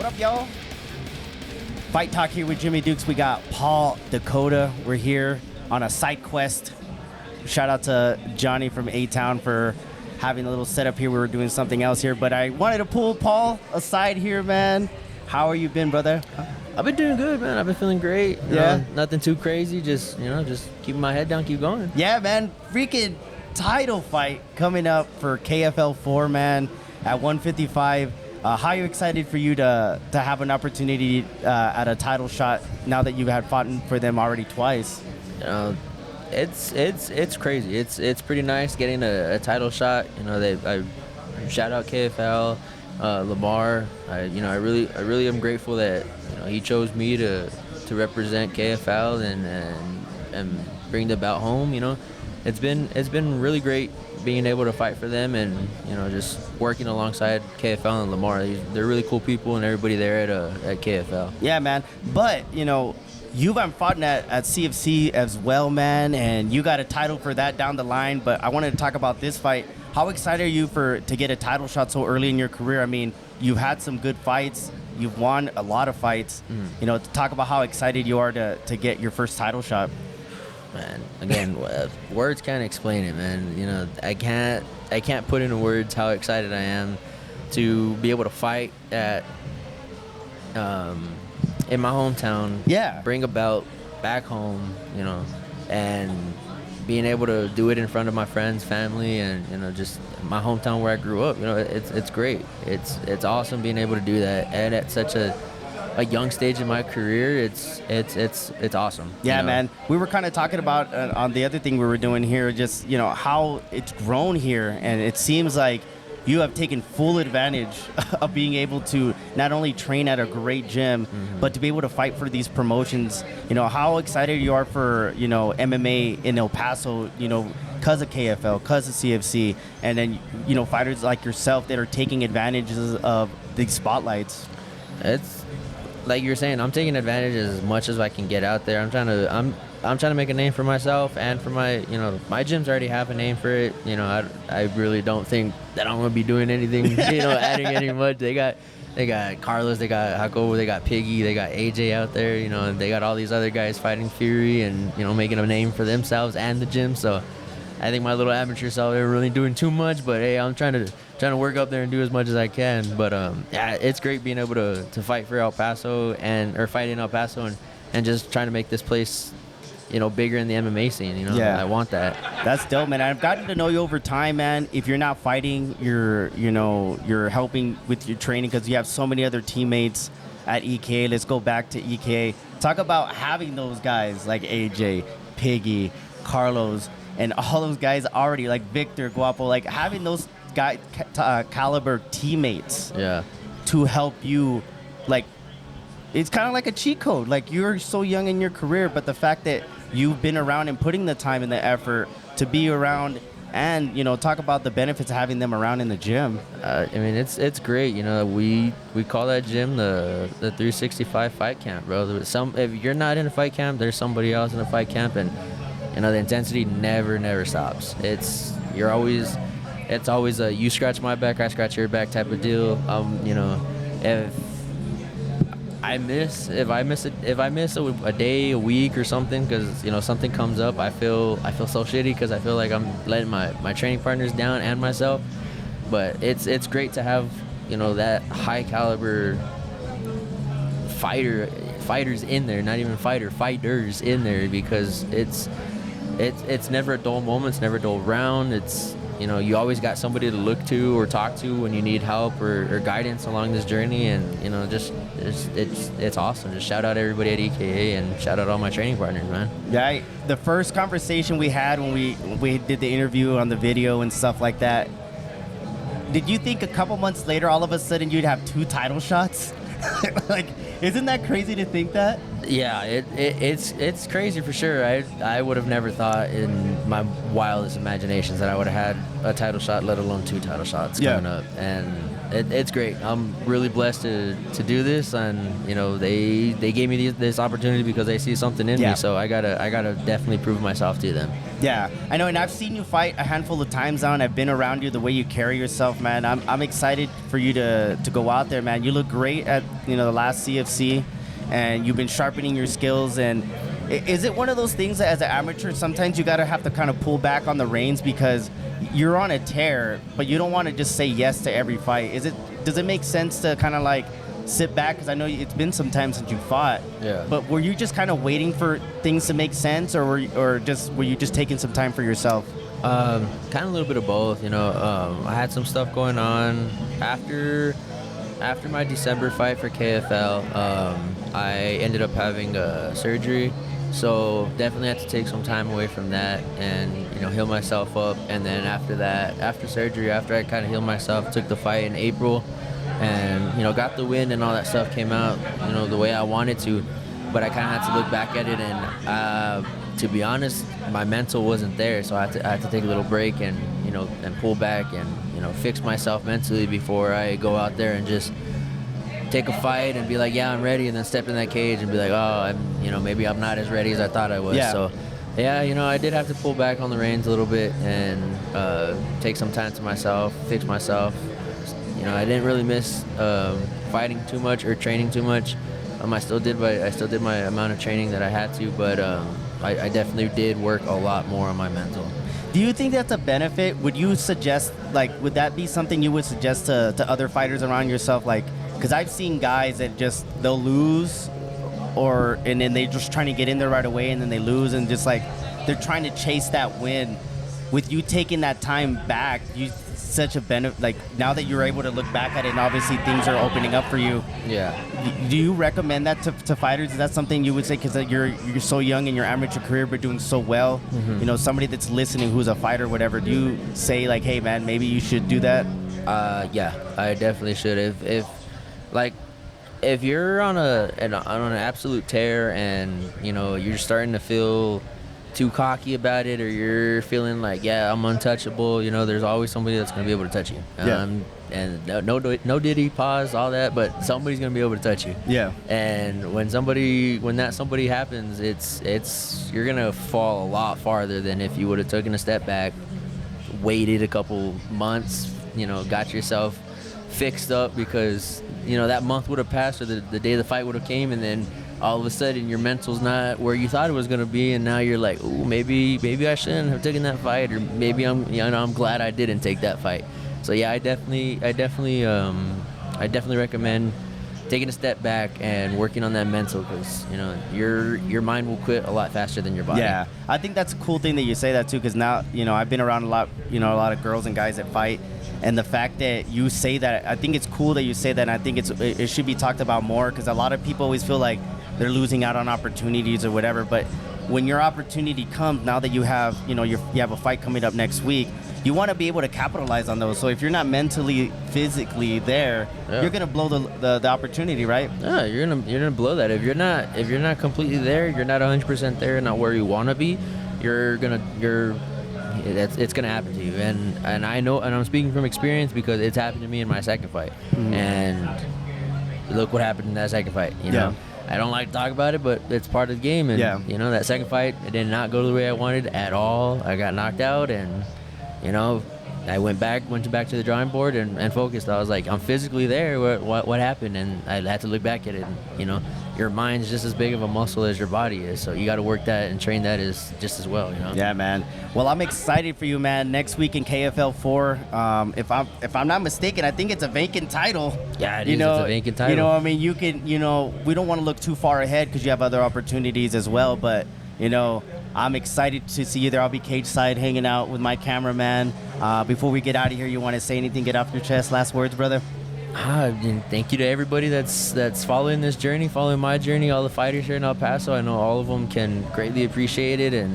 What up, y'all? Fight Talk here with Jimmy Dukes. We got Paul Dakota. We're here on a side quest. Shout out to Johnny from A-Town for having a little setup here. We were doing something else here, but I wanted to pull Paul aside here, man. How are you been, brother? I've been doing good, man. I've been feeling great. You Yeah. know, nothing too crazy. Just keeping my head down, keep going. Yeah, man. Freaking title fight coming up for KFL 4, man, at 155. How are you excited for you to have an opportunity at a title shot now that you had fought for them already twice? You know, it's crazy. It's pretty nice getting a title shot. You know, I shout out KFL, Lamar. I really am grateful that he chose me to represent KFL and bring the belt home. You know, it's been really great being able to fight for them and just working alongside KFL and Lamar. They're really cool people and everybody there at KFL. Yeah, man. But you've fought at CFC as well, man, and you got a title for that down the line. But I wanted to talk about this fight. How excited are you to get a title shot so early in your career? I mean, you've had some good fights. You've won a lot of fights. To talk about how excited you are to get your first title shot. Man, again, words can't explain it, man. I can't put into words how excited I am to be able to fight at in my hometown. Yeah. Bring a belt back home, and being able to do it in front of my friends, family, and just my hometown where I grew up. It's great. It's awesome being able to do that, and at such a young stage in my career. It's awesome. Yeah, man. We were kind of talking about on the other thing we were doing here, just how it's grown here, and it seems like you have taken full advantage of being able to not only train at a great gym, but to be able to fight for these promotions. How excited you are for MMA in El Paso, because of KFL, because of CFC, and then fighters like yourself that are taking advantages of these spotlights. It's like you're saying, I'm taking advantage as much as I can get out there. I'm trying to make a name for myself and for my my gyms already have a name for it. I really don't think that I'm gonna be doing anything, adding any much. They got Carlos, they got Jacobo, they got Piggy, they got AJ out there. And they got all these other guys fighting Fury and making a name for themselves and the gym. So I think my little amateur self ain't really doing too much, but hey, I'm trying to work up there and do as much as I can. But yeah, it's great being able to fight for El Paso or fight in El Paso and just trying to make this place bigger in the MMA scene. Yeah. I want that. That's dope, man. I've gotten to know you over time, man. If you're not fighting, you're helping with your training because you have so many other teammates at EK. Let's go back to EK. Talk about having those guys like AJ, Piggy, Carlos, and all those guys already, like Victor, Guapo, like having those guy caliber teammates to help you. Like, it's kind of like a cheat code. Like, you're so young in your career, but the fact that you've been around and putting the time and the effort to be around and talk about the benefits of having them around in the gym. I mean, it's great. We call that gym the 365 fight camp, bro. If you're not in a fight camp, there's somebody else in a fight camp, and the intensity never stops. It's always a you scratch my back, I scratch your back type of deal. If I miss a day, a week, or something, because something comes up, I feel so shitty because I feel like I'm letting my training partners down and myself. But it's great to have that high caliber fighters in there, not even fighters in there, because it's never a dull moment, it's never a dull round. It's you always got somebody to look to or talk to when you need help or guidance along this journey, and it's awesome. Just shout out everybody at EKA and shout out all my training partners, man. Yeah, the first conversation we had when we did the interview on the video and stuff like that, did you think a couple months later all of a sudden you'd have 2 title shots? Like, isn't that crazy to think that? Yeah, it's crazy for sure. I would have never thought in my wildest imaginations that I would have had a title shot, let alone 2 title shots coming up. And it's great. I'm really blessed to do this, and you know they gave me this opportunity because they see something in me. So I gotta definitely prove myself to them. Yeah, I know, and I've seen you fight a handful of times now, and I've been around you, the way you carry yourself, man. I'm excited for you to go out there, man. You look great at the last CFC, and you've been sharpening your skills. And is it one of those things that as an amateur, sometimes you gotta have to kind of pull back on the reins because you're on a tear, but you don't want to just say yes to every fight? Does it make sense to kind of like sit back? Because I know it's been some time since you fought. Yeah. But were you just kind of waiting for things to make sense, or were you just taking some time for yourself? Kind of a little bit of both. I had some stuff going on after my December fight for KFL. I ended up having surgery, so definitely had to take some time away from that and heal myself up. And then after that, after surgery, after I kind of healed myself, took the fight in April. And got the win and all that stuff came out the way I wanted to, but I kind of had to look back at it, and to be honest, my mental wasn't there, so I had to take a little break and and pull back and fix myself mentally before I go out there and just take a fight and be like, yeah, I'm ready, and then step in that cage and be like, oh, maybe I'm not as ready as I thought I was. Yeah. So yeah, I did have to pull back on the reins a little bit and take some time to myself, fix myself. I didn't really miss fighting too much or training too much. I still did my amount of training that I had to, but I definitely did work a lot more on my mental. Do you think that's a benefit? Would you suggest, would that be something you would suggest to other fighters around yourself? Because I've seen guys that they'll lose, and then they're just trying to get in there right away, and then they lose, and just they're trying to chase that win. With you taking that time back, such a benefit. Now that you're able to look back at it, and obviously things are opening up for you. Yeah. Do you recommend that to fighters? Is that something you would say, because you're so young in your amateur career but doing so well? Mm-hmm. Somebody that's listening who's a fighter, whatever. Do you say hey man, maybe you should do that? Yeah, I definitely should. If you're on an absolute tear and you're starting to feel too cocky about it, or you're feeling like, yeah, I'm untouchable, there's always somebody that's going to be able to touch you. And no diddy, pause, all that, but somebody's going to be able to touch you. Yeah. And when that somebody happens, you're going to fall a lot farther than if you would have taken a step back, waited a couple months, got yourself fixed up, because that month would have passed, or the day the fight would have came, and then all of a sudden your mental's not where you thought it was going to be, and now you're like, oh, maybe I shouldn't have taken that fight, or maybe I'm glad I didn't take that fight. So yeah, I definitely recommend taking a step back and working on that mental, because your mind will quit a lot faster than your body. Yeah, I think that's a cool thing that you say that too, because now I've been around a lot of girls and guys that fight, and the fact that you say that, I think it's cool that you say that, and I think it should be talked about more, because a lot of people always feel like they're losing out on opportunities or whatever. But when your opportunity comes, now that you have you have a fight coming up next week, you want to be able to capitalize on those. So if you're not mentally, physically there, you're gonna blow the opportunity, right? Yeah, you're gonna blow that. If you're not completely there, you're not 100% there, not where you want to be, it's gonna happen to you. And I know, and I'm speaking from experience, because it's happened to me in my second fight. Mm-hmm. And look what happened in that second fight. Yeah. I don't like to talk about it, but it's part of the game. And that second fight, it did not go the way I wanted at all. I got knocked out, and I went back to the drawing board and focused. I was like, I'm physically there. What happened? And I had to look back at it. And, your mind's just as big of a muscle as your body is. So you got to work that and train that just as well. Yeah, man. Well, I'm excited for you, man. Next week in KFL 4. If I'm not mistaken, I think it's a vacant title. Yeah, it is. It's a vacant title. I mean, you can. We don't want to look too far ahead, because you have other opportunities as well. But I'm excited to see you there. I'll be cage side hanging out with my cameraman. Before we get out of here, you want to say anything? Get off your chest. Last words, brother. Thank you to everybody that's following this journey, following my journey, all the fighters here in El Paso. I know all of them can greatly appreciate it, and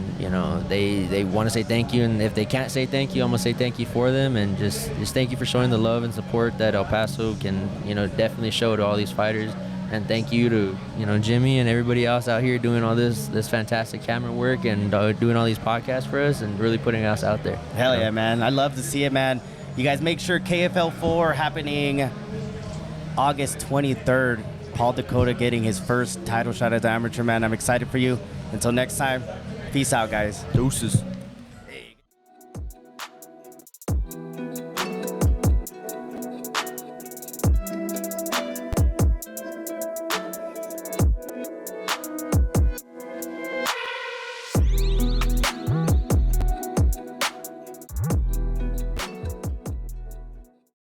they want to say thank you. And if they can't say thank you, I'm gonna say thank you for them, and just thank you for showing the love and support that El Paso can definitely show to all these fighters. And thank you to, Jimmy and everybody else out here doing all this fantastic camera work and doing all these podcasts for us and really putting us out there. Hell yeah, man. I love to see it, man. You guys make sure KFL 4 happening August 23rd. Paul Dakota getting his first title shot as an amateur, man. I'm excited for you. Until next time, peace out, guys. Deuces.